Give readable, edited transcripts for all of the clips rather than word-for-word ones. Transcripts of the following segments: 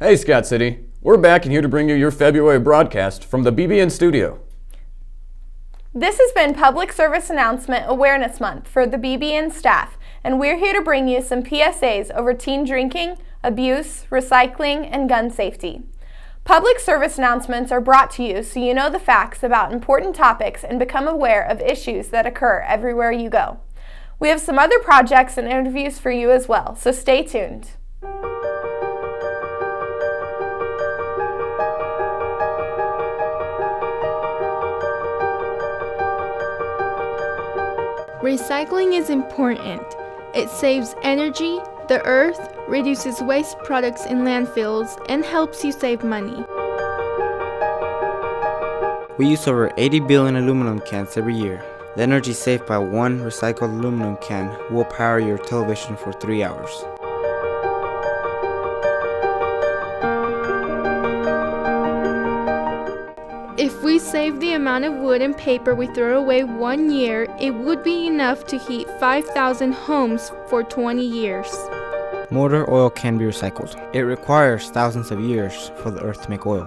Hey Scott City, we're back and here to bring you your February broadcast from the BBN studio. This has been Public Service Announcement Awareness Month for the BBN staff, and we're here to bring you some PSAs over teen drinking, abuse, recycling, and gun safety. Public service announcements are brought to you so you know the facts about important topics and become aware of issues that occur everywhere you go. We have some other projects and interviews for you as well, so stay tuned. Recycling is important. It saves energy, the earth, reduces waste products in landfills, and helps you save money. We use over 80 billion aluminum cans every year. The energy saved by one recycled aluminum can will power your television for 3 hours. If we save the amount of wood and paper we throw away 1 year, it would be enough to heat 5,000 homes for 20 years. Motor oil can be recycled. It requires thousands of years for the earth to make oil.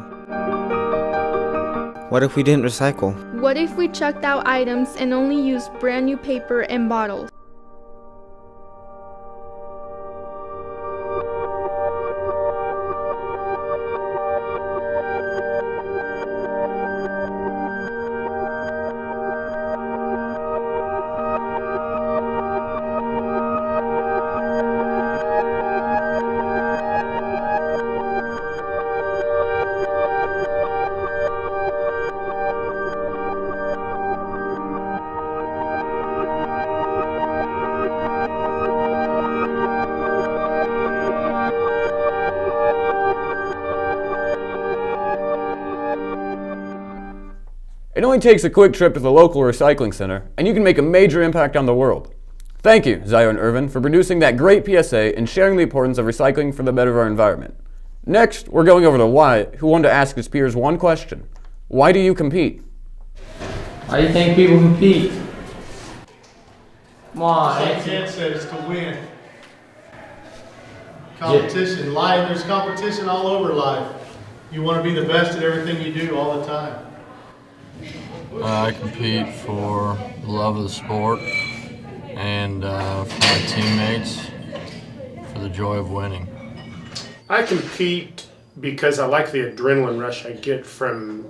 What if we didn't recycle? What if we chucked out items and only used brand new paper and bottles? It only takes a quick trip to the local recycling center, and you can make a major impact on the world. Thank you, Zion Irvin, for producing that great PSA and sharing the importance of recycling for the better of our environment. Next, we're going over to Wyatt, who wanted to ask his peers one question. Why do you compete? Why do you think people compete? Why? Like Ted said, it's to win. Competition, life, there's competition all over life. You want to be the best at everything you do all the time. I compete for the love of the sport and for my teammates, for the joy of winning. I compete because I like the adrenaline rush I get from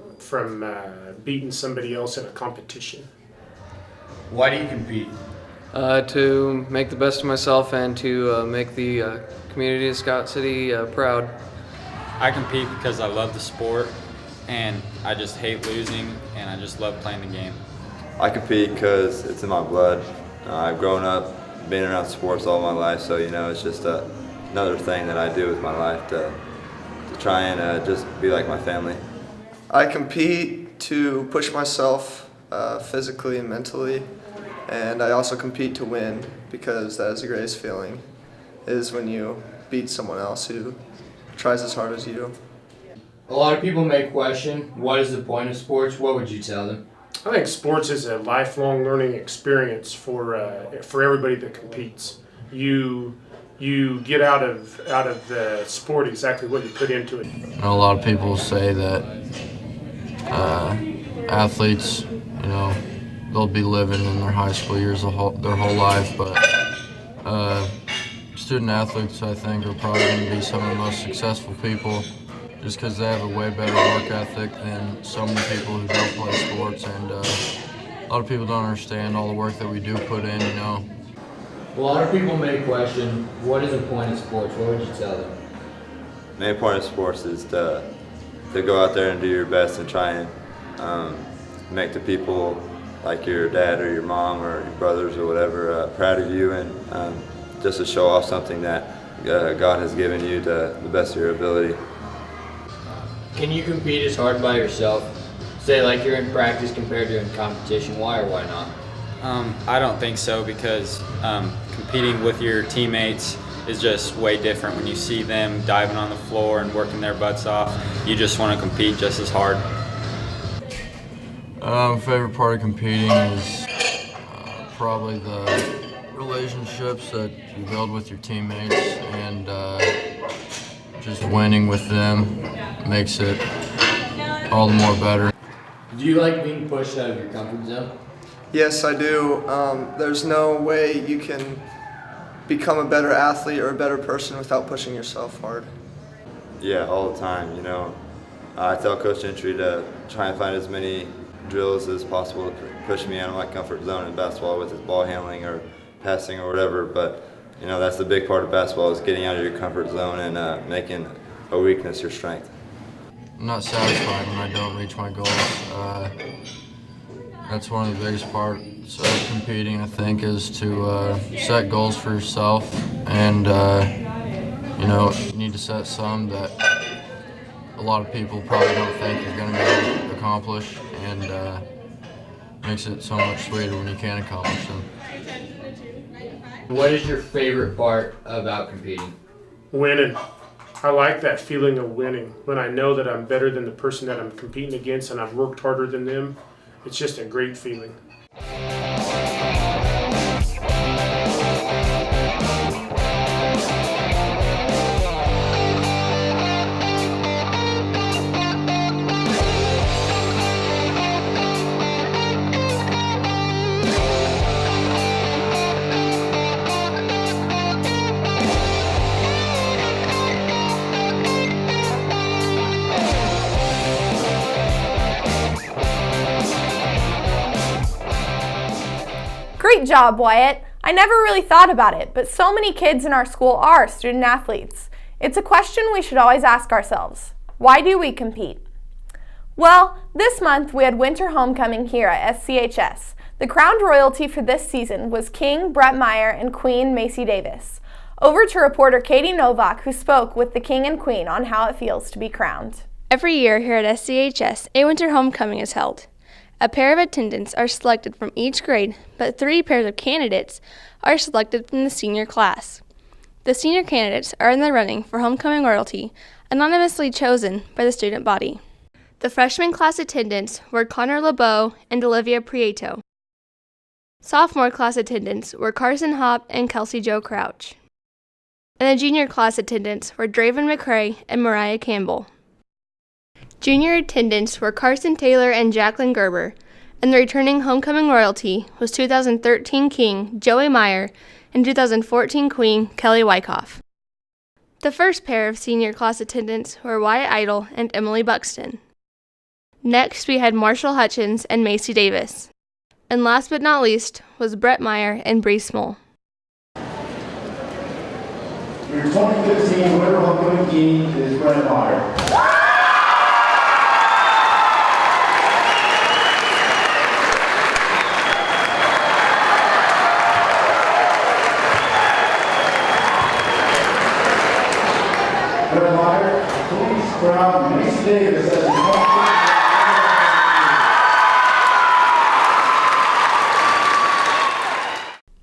beating somebody else in a competition. Why do you compete? To make the best of myself and to make the community of Scott City proud. I compete because I love the sport and I just hate losing and I just love playing the game. I compete because it's in my blood. I've grown up being around sports all my life, so it's just another thing that I do with my life to try and just be like my family. I compete to push myself physically and mentally, and I also compete to win because that is the greatest feeling, is when you beat someone else who tries as hard as you do. A lot of people may question, what is the point of sports? What would you tell them? I think sports is a lifelong learning experience for everybody that competes. You get out of the sport exactly what you put into it. A lot of people say that athletes, they'll be living in their high school years their whole life, but student athletes, I think, are probably going to be some of the most successful people just because they have a way better work ethic than so many people who don't play sports, and a lot of people don't understand all the work that we do put in, A lot of people may question, what is the point of sports? What would you tell them? The main point of sports is to go out there and do your best and try and make the people like your dad or your mom or your brothers or whatever proud of you, and just to show off something that God has given you to the best of your ability. Can you compete as hard by yourself? Say like you're in practice compared to in competition. Why or why not? I don't think so because competing with your teammates is just way different. When you see them diving on the floor and working their butts off, you just want to compete just as hard. Favorite part of competing is probably the relationships that you build with your teammates and just winning with them makes it all the more better. Do you like being pushed out of your comfort zone? Yes, I do. There's no way you can become a better athlete or a better person without pushing yourself hard. Yeah, all the time, I tell Coach Entry to try and find as many drills as possible to push me out of my comfort zone in basketball with his ball handling or passing or whatever, but that's the big part of basketball is getting out of your comfort zone and making a weakness your strength. I'm not satisfied when I don't reach my goals. That's one of the biggest parts of competing, I think, is to set goals for yourself, and you need to set some that a lot of people probably don't think you're going to be able to accomplish, and makes it so much sweeter when you can accomplish them. What is your favorite part about competing? Winning. I like that feeling of winning. When I know that I'm better than the person that I'm competing against and I've worked harder than them, it's just a great feeling. Great job, Wyatt. I never really thought about it, but so many kids in our school are student athletes. It's a question we should always ask ourselves. Why do we compete? Well, this month we had winter homecoming here at SCHS. The crowned royalty for this season was King Brett Meyer and Queen Macy Davis. Over to reporter Katie Novak, who spoke with the King and Queen on how it feels to be crowned. Every year here at SCHS, a winter homecoming is held. A pair of attendants are selected from each grade, but 3 pairs of candidates are selected from the senior class. The senior candidates are in the running for homecoming royalty, anonymously chosen by the student body. The freshman class attendants were Connor LeBeau and Olivia Prieto. Sophomore class attendants were Carson Hopp and Kelsey Jo Crouch. And the junior class attendants were Draven McCrae and Mariah Campbell. Junior attendants were Carson Taylor and Jacqueline Gerber, and the returning homecoming royalty was 2013 King Joey Meyer and 2014 Queen Kelly Wyckoff. The first pair of senior class attendants were Wyatt Idle and Emily Buxton. Next, we had Marshall Hutchins and Macy Davis. And last but not least was Brett Meyer and Bree Small. Your 2015 winter homecoming king is Brett Meyer. Brett Meyer, please crown Macy Davis as the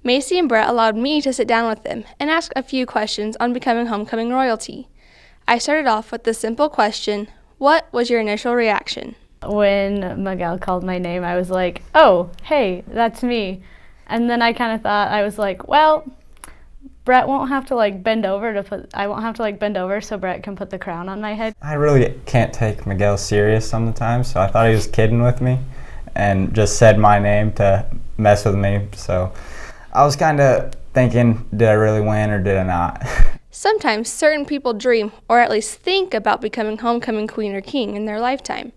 Macy and Brett allowed me to sit down with them and ask a few questions on becoming homecoming royalty. I started off with the simple question, what was your initial reaction? When Miguel called my name, I was like, oh, hey, that's me. And then I kind of thought, I was like, well, Brett won't have to bend over I won't have to bend over so Brett can put the crown on my head. I really can't take Miguel serious sometimes, so I thought he was kidding with me and just said my name to mess with me. So I was kind of thinking, did I really win or did I not? Sometimes certain people dream or at least think about becoming homecoming queen or king in their lifetime.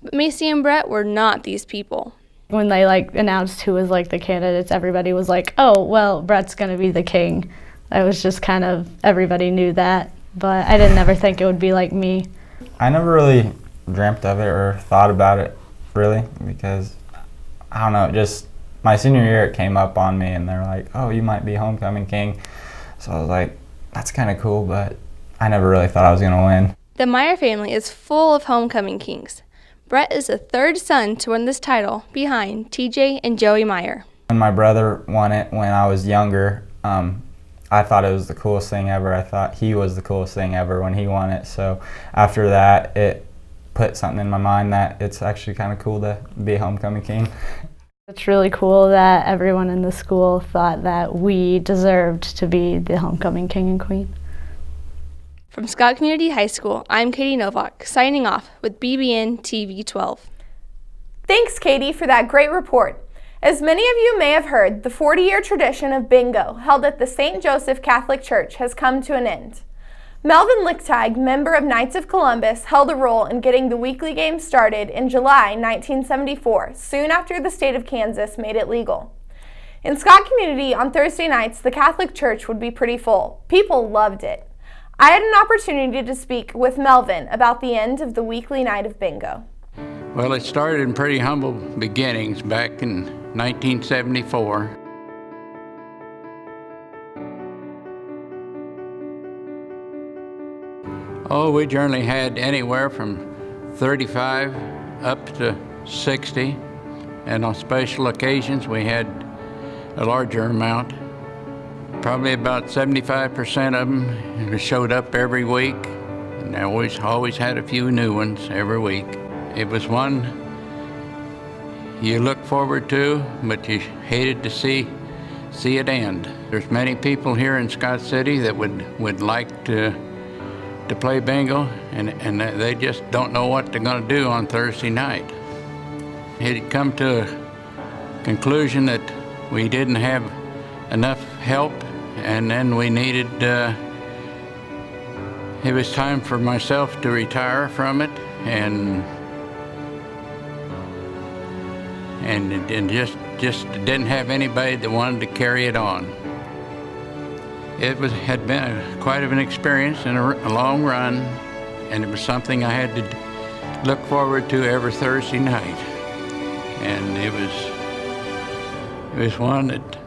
But Macy and Brett were not these people. When they announced who was the candidates, everybody was like, oh, well, Brett's going to be the king. I was just kind of, everybody knew that, but I didn't ever think it would be like me. I never really dreamt of it or thought about it, really, because, I don't know, just my senior year it came up on me and they're like, oh, you might be homecoming king. So I was like, that's kind of cool, but I never really thought I was going to win. The Meyer family is full of homecoming kings. Brett is the third son to win this title behind TJ and Joey Meyer. When my brother won it when I was younger, I thought it was the coolest thing ever. I thought he was the coolest thing ever when he won it. So after that, it put something in my mind that it's actually kind of cool to be a homecoming king. It's really cool that everyone in the school thought that we deserved to be the homecoming king and queen. From Scott Community High School, I'm Katie Novak, signing off with BBN TV 12. Thanks, Katie, for that great report. As many of you may have heard, the 40-year tradition of bingo held at the St. Joseph Catholic Church has come to an end. Melvin Lichtig, member of Knights of Columbus, held a role in getting the weekly game started in July 1974, soon after the state of Kansas made it legal. In Scott Community, on Thursday nights, the Catholic Church would be pretty full. People loved it. I had an opportunity to speak with Melvin about the end of the weekly night of bingo. Well, it started in pretty humble beginnings back in 1974. Oh, we generally had anywhere from 35 up to 60, and on special occasions we had a larger amount. Probably about 75% of them showed up every week, and I always had a few new ones every week. It was one you look forward to, but you hated to see it end. There's many people here in Scott City that would like to play bingo, and they just don't know what they're going to do on Thursday night. It had come to a conclusion that we didn't have enough help, and then we needed, it was time for myself to retire from it, and just didn't have anybody that wanted to carry it on. It had been quite of an experience and a long run, and it was something I had to look forward to every Thursday night. And it was one that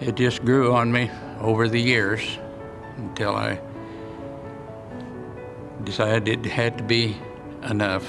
it just grew on me over the years until I decided it had to be enough.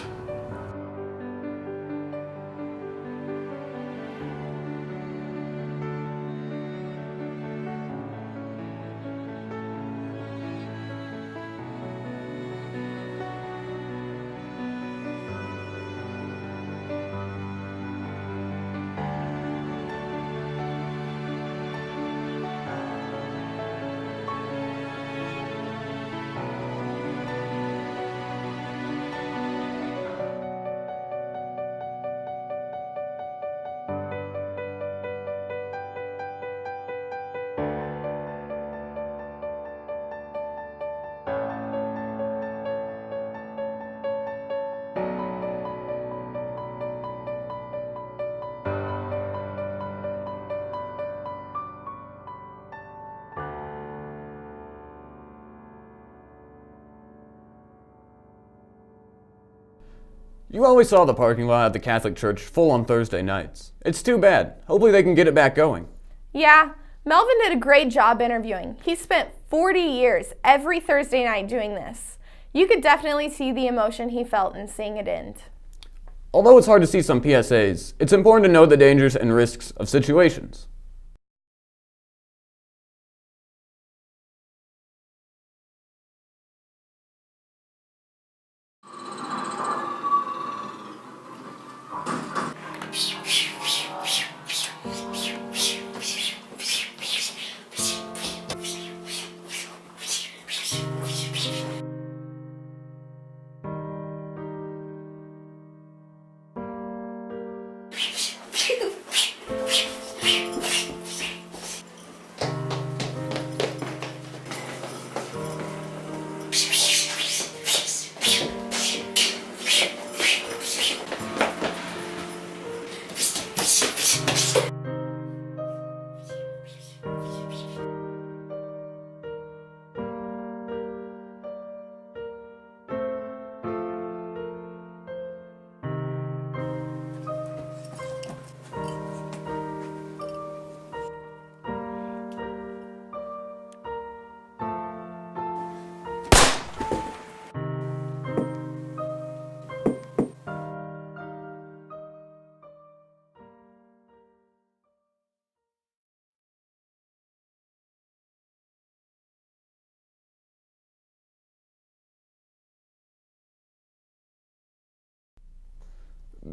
You always saw the parking lot at the Catholic Church full on Thursday nights. It's too bad. Hopefully they can get it back going. Yeah, Melvin did a great job interviewing. He spent 40 years every Thursday night doing this. You could definitely see the emotion he felt in seeing it end. Although it's hard to see some PSAs, it's important to know the dangers and risks of situations.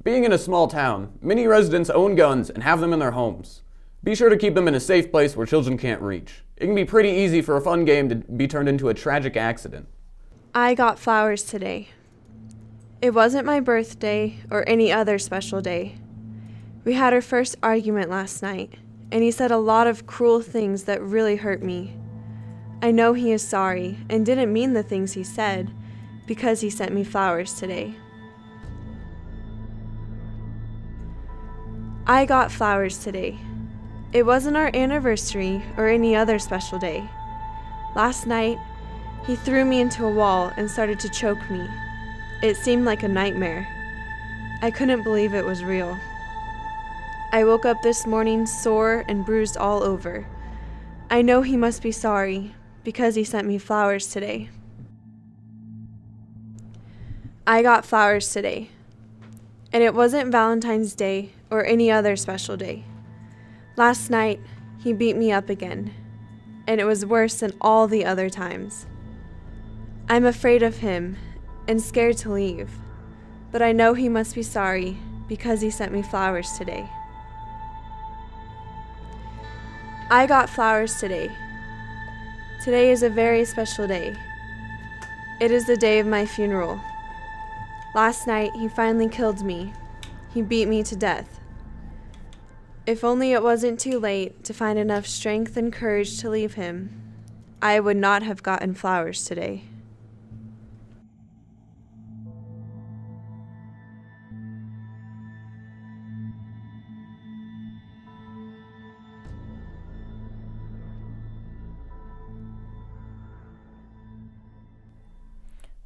Being in a small town, many residents own guns and have them in their homes. Be sure to keep them in a safe place where children can't reach. It can be pretty easy for a fun game to be turned into a tragic accident. I got flowers today. It wasn't my birthday or any other special day. We had our first argument last night, and he said a lot of cruel things that really hurt me. I know he is sorry and didn't mean the things he said because he sent me flowers today. I got flowers today. It wasn't our anniversary or any other special day. Last night, he threw me into a wall and started to choke me. It seemed like a nightmare. I couldn't believe it was real. I woke up this morning sore and bruised all over. I know he must be sorry because he sent me flowers today. I got flowers today. And it wasn't Valentine's Day or any other special day. Last night, he beat me up again, and it was worse than all the other times. I'm afraid of him and scared to leave, but I know he must be sorry because he sent me flowers today. I got flowers today. Today is a very special day. It is the day of my funeral. Last night, he finally killed me. He beat me to death. If only it wasn't too late to find enough strength and courage to leave him, I would not have gotten flowers today.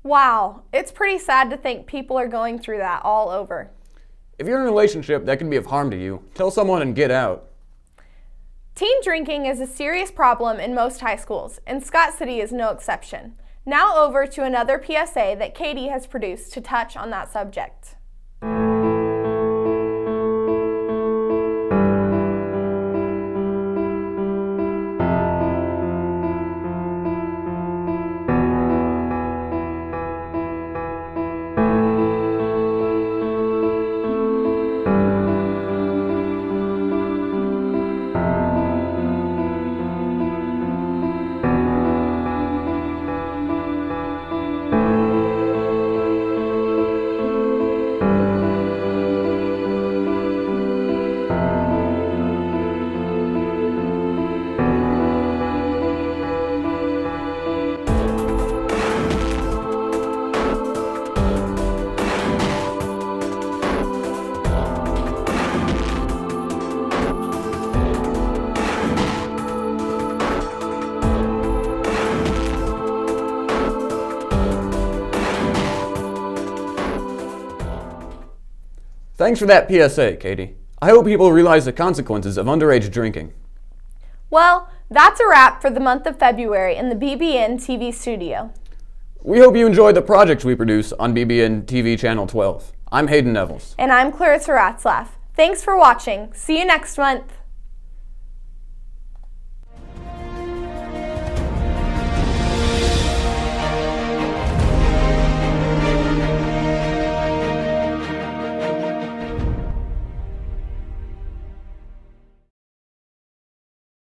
Wow, it's pretty sad to think people are going through that all over. If you're in a relationship that can be of harm to you, tell someone and get out. Teen drinking is a serious problem in most high schools, and Scott City is no exception. Now over to another PSA that Katie has produced to touch on that subject. Thanks for that PSA, Katie. I hope people realize the consequences of underage drinking. Well, that's a wrap for the month of February in the BBN TV studio. We hope you enjoyed the projects we produce on BBN TV Channel 12. I'm Hayden Nevels. And I'm Clarissa Ratzlaff. Thanks for watching. See you next month.